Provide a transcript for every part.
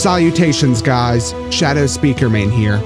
Salutations guys, Shadow Speakerman here.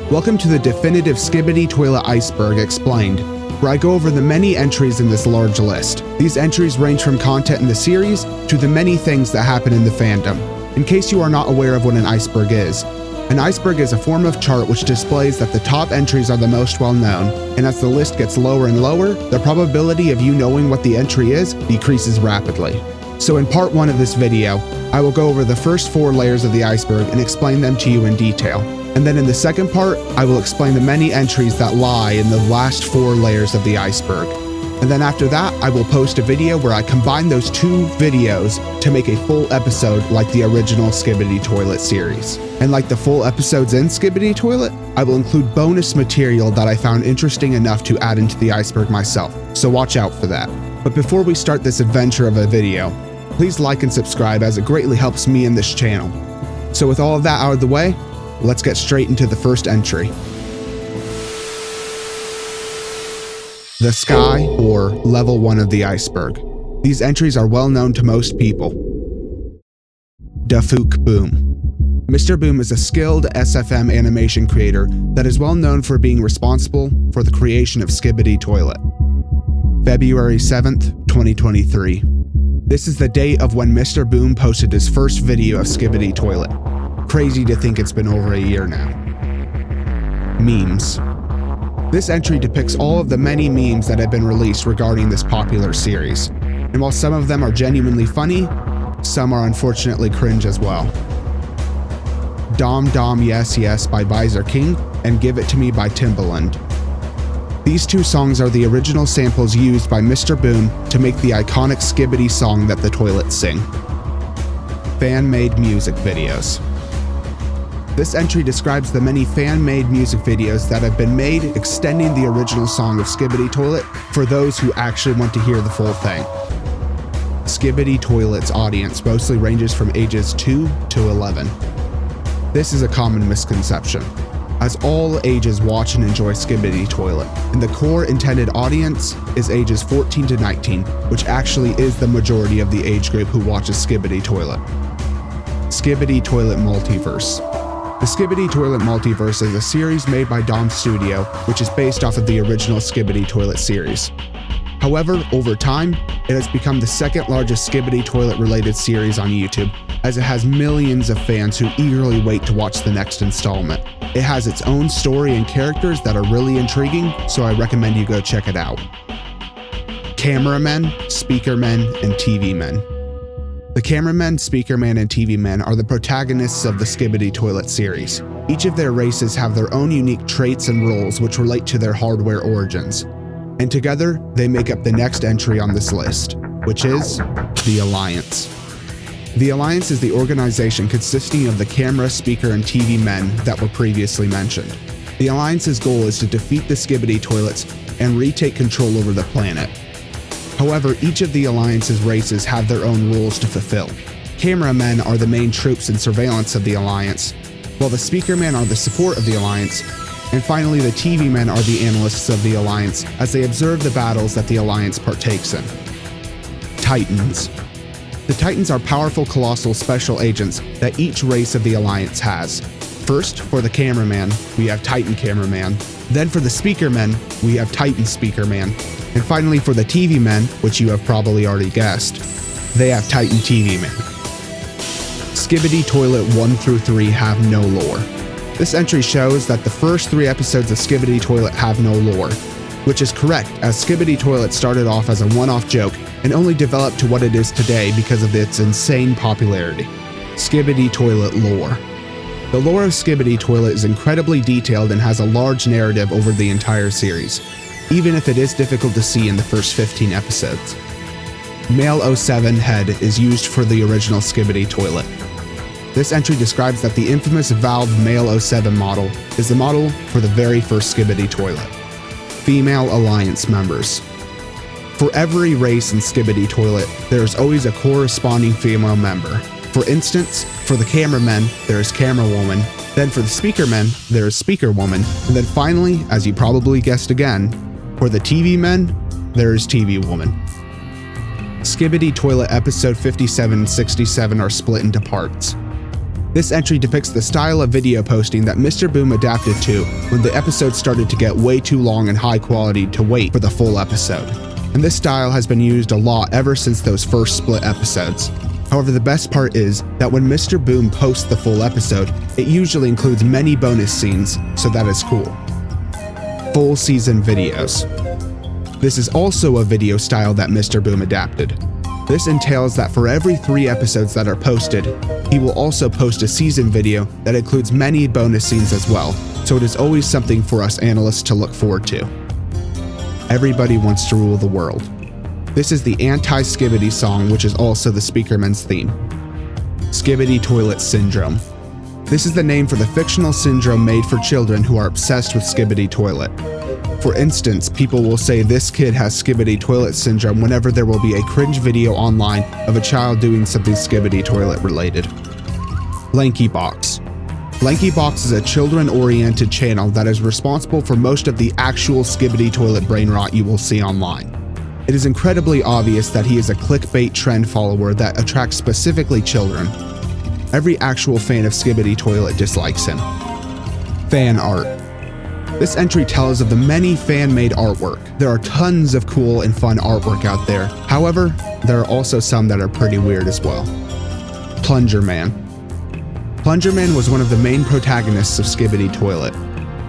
Welcome to the definitive Skibidi Toilet Iceberg Explained, where I go over the many entries in this large list. These entries range from content in the series to the many things that happen in the fandom. In case you are not aware of what an iceberg is, an iceberg is a form of chart which displays that the top entries are the most well known, and as the list gets lower and lower, the probability of you knowing what the entry is decreases rapidly. So in part 1 of this video, I will go over the first 4 layers of the iceberg and explain them to you in detail. And then in the second part, I will explain the many entries that lie in the last 4 layers of the iceberg. And then after that, I will post a video where I combine those 2 videos to make a full episode like the original Skibidi Toilet series. And like the full episodes in Skibidi Toilet, I will include bonus material that I found interesting enough to add into the iceberg myself, so watch out for that. But before we start this adventure of a video, please like and subscribe as it greatly helps me in this channel. So with all of that out of the way, let's get straight into the first entry. The sky, or level 1 of the iceberg. These entries are well known to most people. Dafuq Boom. Mr. Boom is a skilled SFM animation creator that is well known for being responsible for the creation of Skibidi Toilet. February 7th, 2023. This is the date of when Mr. Boom posted his first video of Skibidi Toilet. Crazy to think it's been over a year now. Memes. This entry depicts all of the many memes that have been released regarding this popular series. And while some of them are genuinely funny, some are unfortunately cringe as well. Dom Dom Yes Yes by Visor King and Give It To Me by Timbaland. These 2 songs are the original samples used by Mr. Boom to make the iconic Skibidi song that the toilets sing. Fan-made music videos. This entry describes the many fan-made music videos that have been made extending the original song of Skibidi Toilet for those who actually want to hear the full thing. Skibidi Toilet's audience mostly ranges from ages 2 to 11. This is a common misconception, as all ages watch and enjoy Skibidi Toilet, and the core intended audience is ages 14 to 19, which actually is the majority of the age group who watches Skibidi Toilet. Skibidi Toilet Multiverse. The Skibidi Toilet Multiverse is a series made by Dom Studio, which is based off of the original Skibidi Toilet series. However, over time, it has become the second largest Skibidi Toilet related series on YouTube, as it has millions of fans who eagerly wait to watch the next installment. It has its own story and characters that are really intriguing, so I recommend you go check it out. Cameramen, Speakermen, and TV Men. The cameramen, Speakerman, and TV Men are the protagonists of the Skibidi Toilet series. Each of their races have their own unique traits and roles which relate to their hardware origins. And together, they make up the next entry on this list, which is the Alliance. The Alliance is the organization consisting of the camera, speaker, and TV men that were previously mentioned. The Alliance's goal is to defeat the Skibidi Toilets and retake control over the planet. However, each of the Alliance's races have their own rules to fulfill. Cameramen are the main troops in surveillance of the Alliance, while the Speakermen are the support of the Alliance, and finally the TV men are the analysts of the Alliance as they observe the battles that the Alliance partakes in. Titans. The Titans are powerful colossal special agents that each race of the Alliance has. First, for the cameraman, we have Titan Cameraman. Then for the Speakermen, we have Titan Speakerman. And finally for the TV men, which you have probably already guessed, they have Titan TV Men. Skibidi Toilet 1 through 3 have no lore. This entry shows that the first 3 episodes of Skibidi Toilet have no lore, which is correct, as Skibidi Toilet started off as a one-off joke and only developed to what it is today because of its insane popularity. Skibidi Toilet lore. The lore of Skibidi Toilet is incredibly detailed and has a large narrative over the entire series, even if it is difficult to see in the first 15 episodes. Male 07 head is used for the original Skibidi Toilet. This entry describes that the infamous Valve Male 07 model is the model for the very first Skibidi Toilet. Female Alliance members. For every race in Skibidi Toilet, there is always a corresponding female member. For instance, for the cameramen, there is camerawoman, then for the speakermen, there is speakerwoman, and then finally, as you probably guessed again, for the TV men, there is TV woman. Skibidi Toilet episode 57 and 67 are split into parts. This entry depicts the style of video posting that Mr. Boom adapted to when the episode started to get way too long and high quality to wait for the full episode. And this style has been used a lot ever since those first split episodes. However, the best part is that when Mr. Boom posts the full episode, it usually includes many bonus scenes, so that is cool. Full season videos. This is also a video style that Mr. Boom adapted. This entails that for every 3 episodes that are posted, he will also post a season video that includes many bonus scenes as well, so it is always something for us analysts to look forward to. Everybody wants to rule the world. This is the anti-Skibidi song, which is also the Speakerman's theme. Skibidi Toilet Syndrome. This is the name for the fictional syndrome made for children who are obsessed with Skibidi Toilet. For instance, people will say this kid has Skibidi Toilet Syndrome whenever there will be a cringe video online of a child doing something Skibidi Toilet related. Lanky Box. Lanky Box is a children-oriented channel that is responsible for most of the actual Skibidi Toilet brain rot you will see online. It is incredibly obvious that he is a clickbait trend follower that attracts specifically children. Every actual fan of Skibidi Toilet dislikes him. Fan art. This entry tells of the many fan-made artwork. There are tons of cool and fun artwork out there. However, there are also some that are pretty weird as well. Plunger Man. Plunger Man was one of the main protagonists of Skibidi Toilet.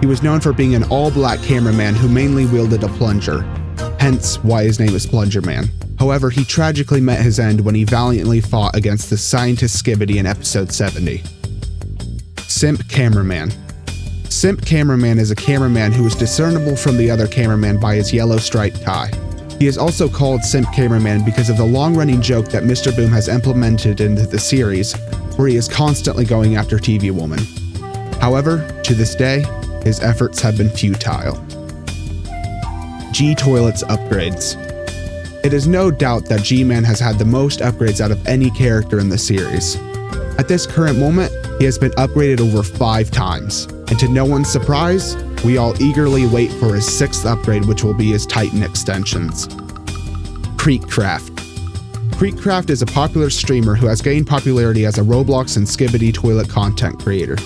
He was known for being an all-black cameraman who mainly wielded a plunger, hence why his name is Plunger Man. However, he tragically met his end when he valiantly fought against the scientist Skibidi in episode 70. Simp Cameraman. Simp Cameraman is a cameraman who is discernible from the other cameraman by his yellow striped tie. He is also called Simp Cameraman because of the long-running joke that Mr. Boom has implemented into the series, where he is constantly going after TV Woman. However, to this day, his efforts have been futile. G-Toilet's upgrades. It is no doubt that G-Man has had the most upgrades out of any character in the series. At this current moment, he has been upgraded over 5 times, and to no one's surprise, we all eagerly wait for his 6th upgrade, which will be his Titan extensions. Creekcraft. Creekcraft is a popular streamer who has gained popularity as a Roblox and Skibidi Toilet content creator.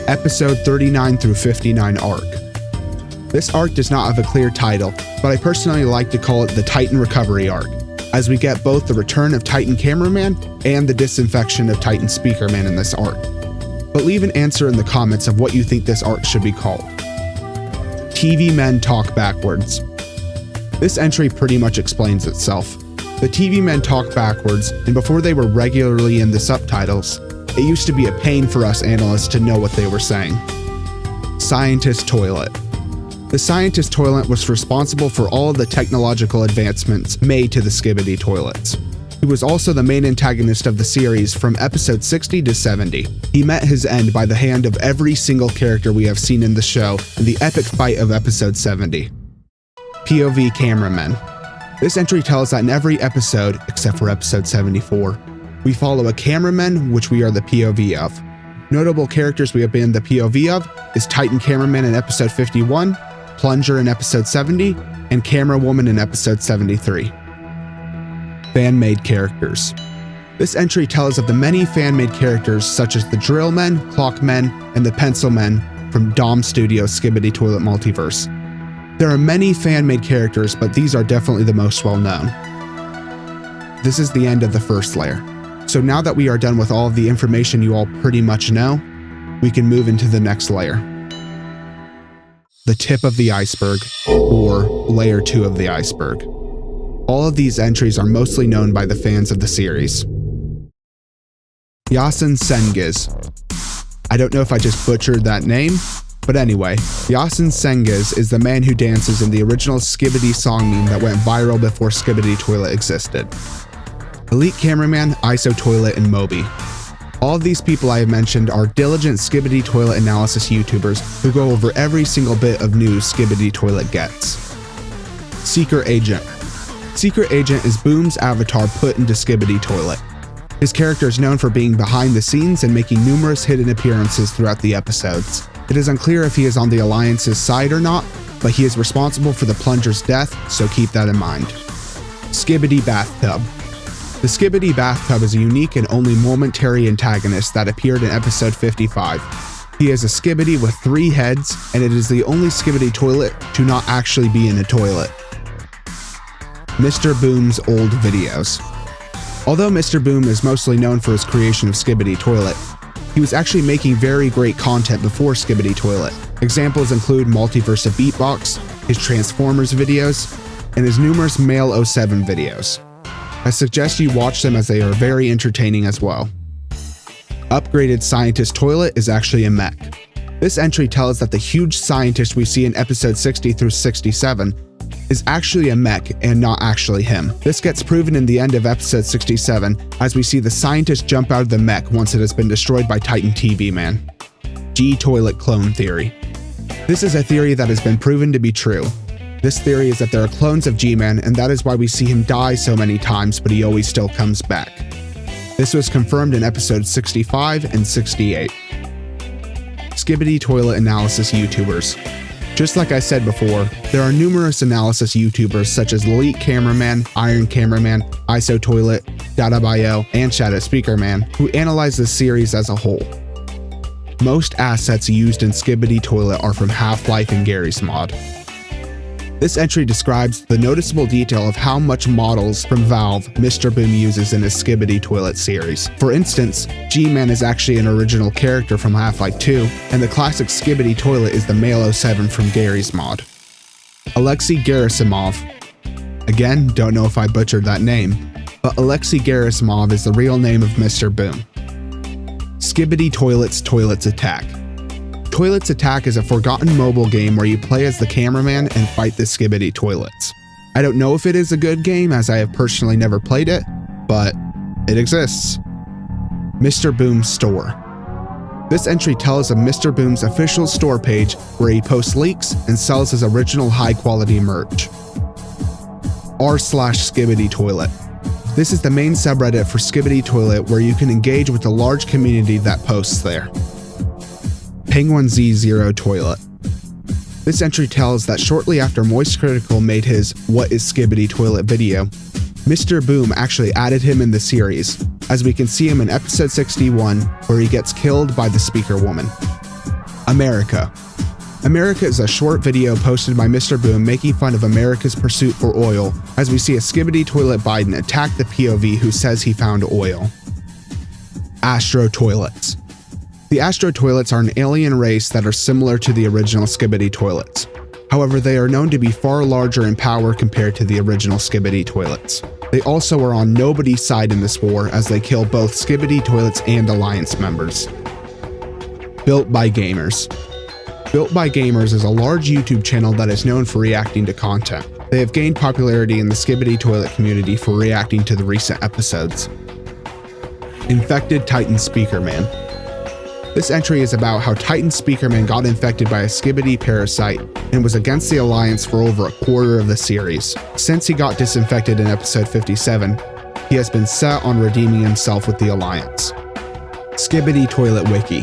Episode 39 through 59 arc. This arc does not have a clear title, but I personally like to call it the Titan Recovery arc, as we get both the return of Titan Cameraman and the disinfection of Titan Speakerman in this arc. But leave an answer in the comments of what you think this arc should be called. TV Men Talk Backwards. This entry pretty much explains itself. The TV men talk backwards, and before they were regularly in the subtitles, it used to be a pain for us analysts to know what they were saying. Scientist Toilet. The Scientist Toilet was responsible for all of the technological advancements made to the Skibidi Toilets. He was also the main antagonist of the series from episode 60 to 70. He met his end by the hand of every single character we have seen in the show in the epic fight of episode 70. POV Cameramen. This entry tells that in every episode, except for episode 74, we follow a cameraman, which we are the POV of. Notable characters we have been the POV of is Titan Cameraman in episode 51, Plunger in episode 70, and Camera Woman in episode 73. Fan-made characters. This entry tells of the many fan-made characters such as the Drill Men, Clock Men, and the Pencil Men from Dom Studios' Skibidi Toilet Multiverse. There are many fan-made characters, but these are definitely the most well-known. This is the end of the first layer. So now that we are done with all of the information you all pretty much know, we can move into the next layer. The tip of the iceberg, or layer 2 of the iceberg. All of these entries are mostly known by the fans of the series. Yasin Sengiz. I don't know if I just butchered that name, but anyway, Yasin Sengiz is the man who dances in the original Skibidi song meme that went viral before Skibidi Toilet existed. Elite Cameraman, ISO Toilet, and Moby. All of these people I have mentioned are diligent Skibidi Toilet analysis YouTubers who go over every single bit of news Skibidi Toilet gets. Secret Agent. Secret Agent is Boom's avatar put into Skibidi Toilet. His character is known for being behind the scenes and making numerous hidden appearances throughout the episodes. It is unclear if he is on the Alliance's side or not, but he is responsible for the Plunger's death, so keep that in mind. Skibidi Bathtub. The Skibidi bathtub is a unique and only momentary antagonist that appeared in episode 55. He is a Skibidi with 3 heads, and it is the only Skibidi toilet to not actually be in a toilet. Mr. Boom's old videos. Although Mr. Boom is mostly known for his creation of Skibidi Toilet, he was actually making very great content before Skibidi Toilet. Examples include Multiverse of Beatbox, his Transformers videos, and his numerous Male 07 videos. I suggest you watch them as they are very entertaining as well. Upgraded Scientist Toilet is actually a mech. This entry tells that the huge scientist we see in episode 60 through 67 is actually a mech and not actually him. This gets proven in the end of episode 67 as we see the scientist jump out of the mech once it has been destroyed by Titan TV Man. G-Toilet Clone Theory. This is a theory that has been proven to be true. This theory is that there are clones of G-Man, and that is why we see him die so many times, but he always still comes back. This was confirmed in episodes 65 and 68. Skibidi Toilet Analysis YouTubers. Just like I said before, there are numerous analysis YouTubers such as Elite Cameraman, Iron Cameraman, ISO Toilet, DataBio, and Shadow Speakerman, who analyze this series as a whole. Most assets used in Skibidi Toilet are from Half-Life and Garry's Mod. This entry describes the noticeable detail of how much models from Valve Mr. Boom uses in his Skibidi Toilet series. For instance, G-Man is actually an original character from Half-Life 2, and the classic Skibidi Toilet is the Male 07 from Garry's Mod. Alexei Gerasimov. Again, don't know if I butchered that name, but Alexei Gerasimov is the real name of Mr. Boom. Skibidi Toilets Attack. Toilets Attack is a forgotten mobile game where you play as the cameraman and fight the Skibidi toilets. I don't know if it is a good game as I have personally never played it, but it exists. Mr. Boom's Store. This entry tells of Mr. Boom's official store page where he posts leaks and sells his original high-quality merch. r/Skibidi Toilet. This is the main subreddit for Skibidi Toilet where you can engage with the large community that posts there. Penguin Z0 Toilet. This entry tells that shortly after Moist Critical made his What is Skibidi Toilet video, Mr. Boom actually added him in the series, as we can see him in episode 61 where he gets killed by the speaker woman. America. America is a short video posted by Mr. Boom making fun of America's pursuit for oil as we see a Skibidi Toilet Biden attack the POV who says he found oil. Astro Toilets. The Astro Toilets are an alien race that are similar to the original Skibidi Toilets. However, they are known to be far larger in power compared to the original Skibidi Toilets. They also are on nobody's side in this war as they kill both Skibidi Toilets and Alliance members. Built by Gamers. Built by Gamers is a large YouTube channel that is known for reacting to content. They have gained popularity in the Skibidi Toilet community for reacting to the recent episodes. Infected Titan Speakerman. This entry is about how Titan Speakerman got infected by a Skibidi parasite and was against the Alliance for over a quarter of the series. Since he got disinfected in episode 57, he has been set on redeeming himself with the Alliance. Skibidi Toilet Wiki.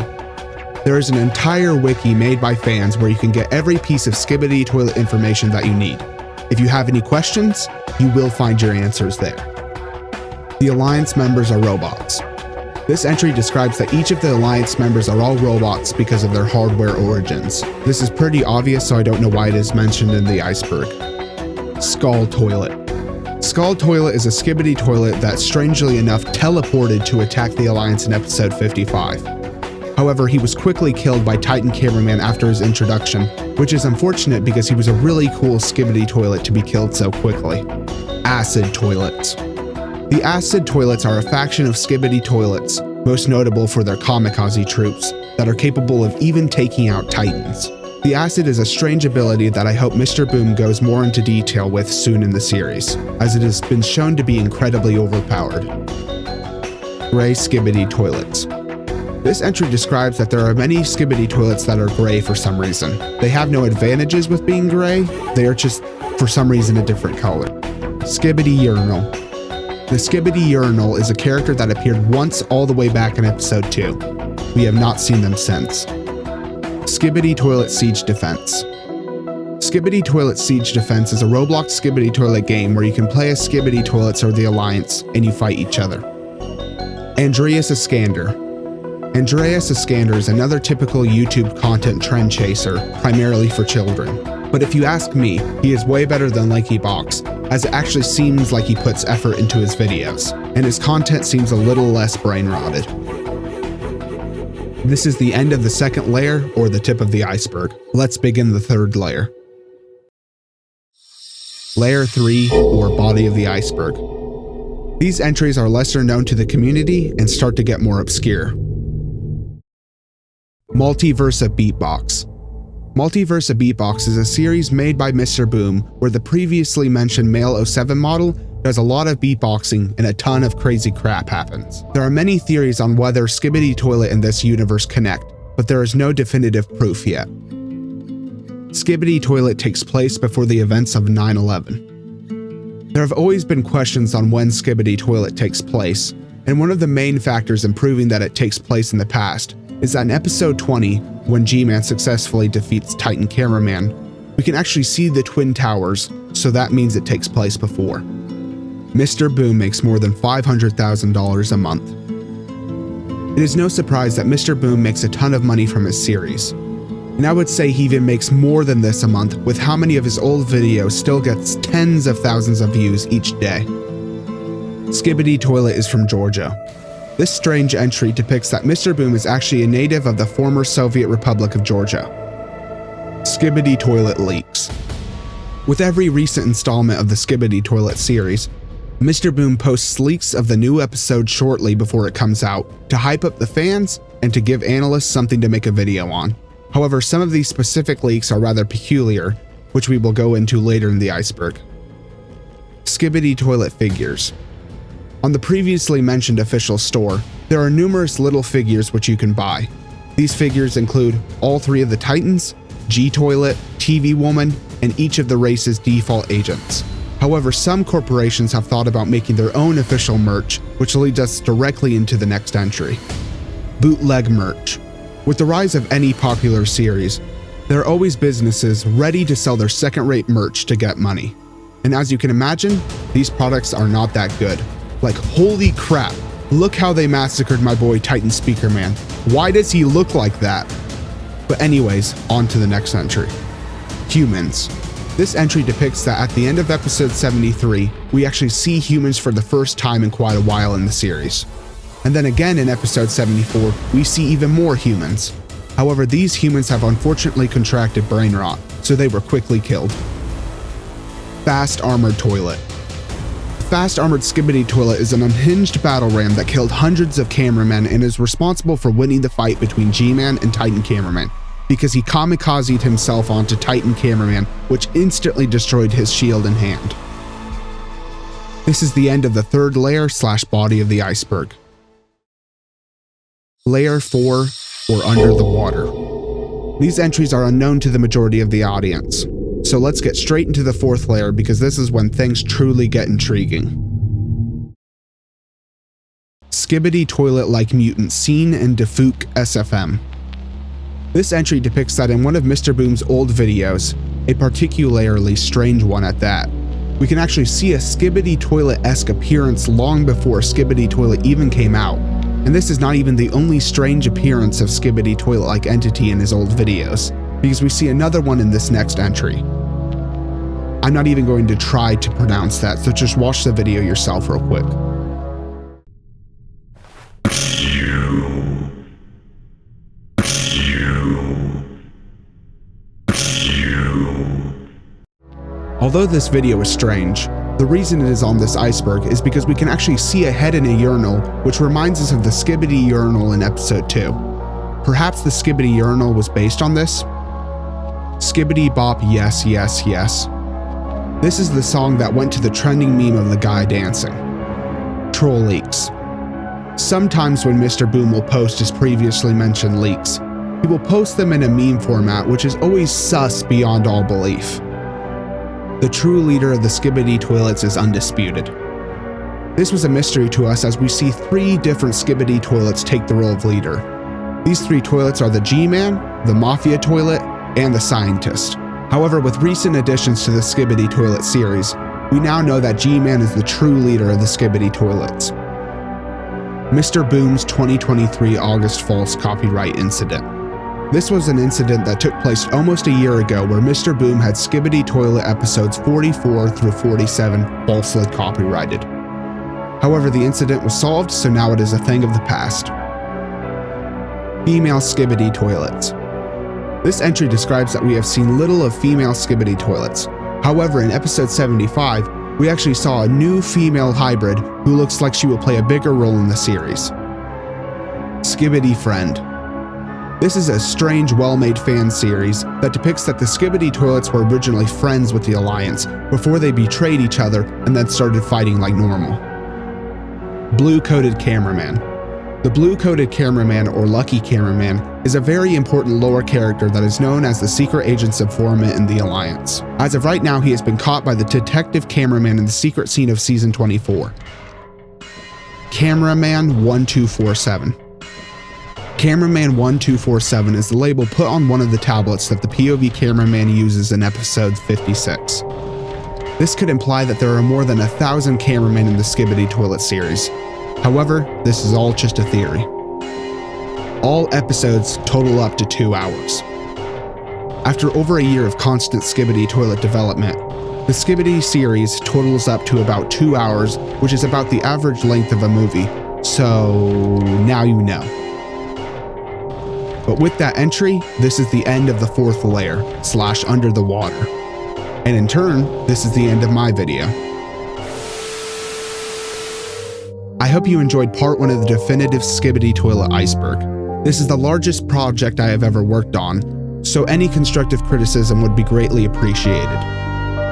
There is an entire wiki made by fans where you can get every piece of Skibidi Toilet information that you need. If you have any questions, you will find your answers there. The Alliance members are robots. This entry describes that each of the Alliance members are all robots because of their hardware origins. This is pretty obvious, so I don't know why it is mentioned in the Iceberg. Skull Toilet. Skull Toilet is a Skibidi toilet that, strangely enough, teleported to attack the Alliance in episode 55. However, he was quickly killed by Titan Cameraman after his introduction, which is unfortunate because he was a really cool Skibidi toilet to be killed so quickly. Acid Toilets. The Acid Toilets are a faction of Skibidi toilets, most notable for their kamikaze troops, that are capable of even taking out Titans. The Acid is a strange ability that I hope Mr. Boom goes more into detail with soon in the series, as it has been shown to be incredibly overpowered. Gray Skibidi Toilets. This entry describes that there are many Skibidi toilets that are gray for some reason. They have no advantages with being gray, they are just, for some reason, a different color. Skibidi Urinal. The Skibidi Urinal is a character that appeared once all the way back in episode 2. We have not seen them since. Skibidi Toilet Siege Defense. Skibidi Toilet Siege Defense is a Roblox Skibidi Toilet game where you can play as Skibidi Toilets or the Alliance, and you fight each other. Andreas Iskander. Andreas Iskander is another typical YouTube content trend chaser, primarily for children. But if you ask me, he is way better than LankyBox, as it actually seems like he puts effort into his videos, and his content seems a little less brain-rotted. This is the end of the second layer, or the tip of the iceberg. Let's begin the third layer. Layer 3, or body of the iceberg. These entries are lesser known to the community and start to get more obscure. Multiverse of Beatbox. Multiverse of Beatbox is a series made by Mr. Boom where the previously mentioned male 07 model does a lot of beatboxing and a ton of crazy crap happens. There are many theories on whether Skibidi Toilet and this universe connect, but there is no definitive proof yet. Skibidi Toilet takes place before the events of 9/11. There have always been questions on when Skibidi Toilet takes place, and one of the main factors in proving that it takes place in the past is that in episode 20, when G-Man successfully defeats Titan Cameraman, we can actually see the Twin Towers, so that means it takes place before. Mr. Boom makes more than $500,000 a month. It is no surprise that Mr. Boom makes a ton of money from his series. And I would say he even makes more than this a month with how many of his old videos still gets tens of thousands of views each day. Skibidi Toilet is from Georgia. This strange entry depicts that Mr. Boom is actually a native of the former Soviet Republic of Georgia. Skibidi Toilet leaks. With every recent installment of the Skibidi Toilet series, Mr. Boom posts leaks of the new episode shortly before it comes out to hype up the fans and to give analysts something to make a video on. However, some of these specific leaks are rather peculiar, which we will go into later in the iceberg. Skibidi Toilet figures. On the previously mentioned official store, there are numerous little figures which you can buy. These figures include all three of the Titans, G-Toilet, TV Woman, and each of the race's default agents. However, some corporations have thought about making their own official merch, which leads us directly into the next entry. Bootleg merch. With the rise of any popular series, there are always businesses ready to sell their second-rate merch to get money. And as you can imagine, these products are not that good. Like, holy crap, look how they massacred my boy Titan Speakerman. Why does he look like that? But anyways, on to the next entry. Humans. This entry depicts that at the end of episode 73, we actually see humans for the first time in quite a while in the series. And then again in episode 74, we see even more humans. However, these humans have unfortunately contracted brain rot, so they were quickly killed. Fast Armored Toilet. Fast Armored Skibidi Toilet is an unhinged battle ram that killed hundreds of cameramen and is responsible for winning the fight between G-Man and Titan Cameraman, because he kamikazed himself onto Titan Cameraman, which instantly destroyed his shield and hand. This is the end of the third layer / body of the iceberg. Layer 4, or Under the Water. These entries are unknown to the majority of the audience, so let's get straight into the fourth layer because this is when things truly get intriguing. Skibidi Toilet-like mutant seen in dafuq SFM. This entry depicts that in one of Mr. Boom's old videos, a particularly strange one at that, we can actually see a Skibidi Toilet-esque appearance long before Skibidi Toilet even came out. And this is not even the only strange appearance of Skibidi Toilet-like entity in his old videos, because we see another one in this next entry. I'm not even going to try to pronounce that, so just watch the video yourself real quick. Although this video is strange, the reason it is on this iceberg is because we can actually see a head in a urinal, which reminds us of the Skibidi urinal in episode 2. Perhaps the Skibidi urinal was based on this? Skibidi bop yes yes yes. This is the song that went to the trending meme of the guy dancing. Troll leaks. Sometimes when Mr. Boom will post his previously mentioned leaks, he will post them in a meme format which is always sus beyond all belief. The true leader of the Skibidi Toilets is undisputed. This was a mystery to us as we see 3 different Skibidi Toilets take the role of leader. These 3 toilets are the G-Man, the Mafia Toilet, and the Scientist. However, with recent additions to the Skibidi toilet series, we now know that G-Man is the true leader of the Skibidi toilets. Mr. Boom's 2023 August false copyright incident. This was an incident that took place almost a year ago where Mr. Boom had Skibidi toilet episodes 44 through 47 falsely copyrighted. However, the incident was solved, so now it is a thing of the past. Female Skibidi toilets. This entry describes that we have seen little of female Skibidi toilets. However, in episode 75, we actually saw a new female hybrid who looks like she will play a bigger role in the series. Skibidi Friend. This is a strange, well-made fan series that depicts that the Skibidi toilets were originally friends with the Alliance before they betrayed each other and then started fighting like normal. Blue-Coated Cameraman. The Blue-Coated Cameraman, or Lucky Cameraman, is a very important lore character that is known as the secret agent's informant in the Alliance. As of right now, he has been caught by the detective cameraman in the secret scene of Season 24. Cameraman 1247. Cameraman 1247 is the label put on one of the tablets that the POV cameraman uses in episode 56. This could imply that there are more than 1,000 cameramen in the Skibidi toilet series. However, this is all just a theory. All episodes total up to 2 hours. After over a year of constant Skibidi toilet development, the Skibidi series totals up to about 2 hours, which is about the average length of a movie, so now you know. But with that entry, this is the end of the 4th layer, / under the water. And in turn, this is the end of my video. I hope you enjoyed part 1 of the definitive Skibidi toilet iceberg. This is the largest project I have ever worked on, so any constructive criticism would be greatly appreciated.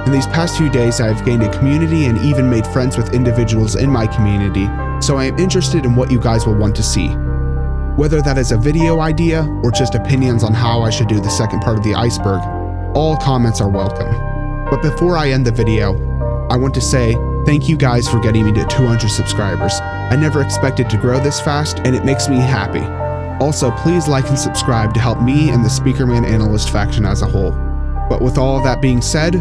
In these past few days, I have gained a community and even made friends with individuals in my community, so I am interested in what you guys will want to see. Whether that is a video idea or just opinions on how I should do the second part of the iceberg, all comments are welcome. But before I end the video, I want to say thank you guys for getting me to 200 subscribers. I never expected to grow this fast, and it makes me happy. Also, please like and subscribe to help me and the Speakerman analyst faction as a whole. But with all of that being said,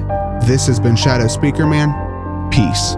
this has been Shadow Speakerman. Peace.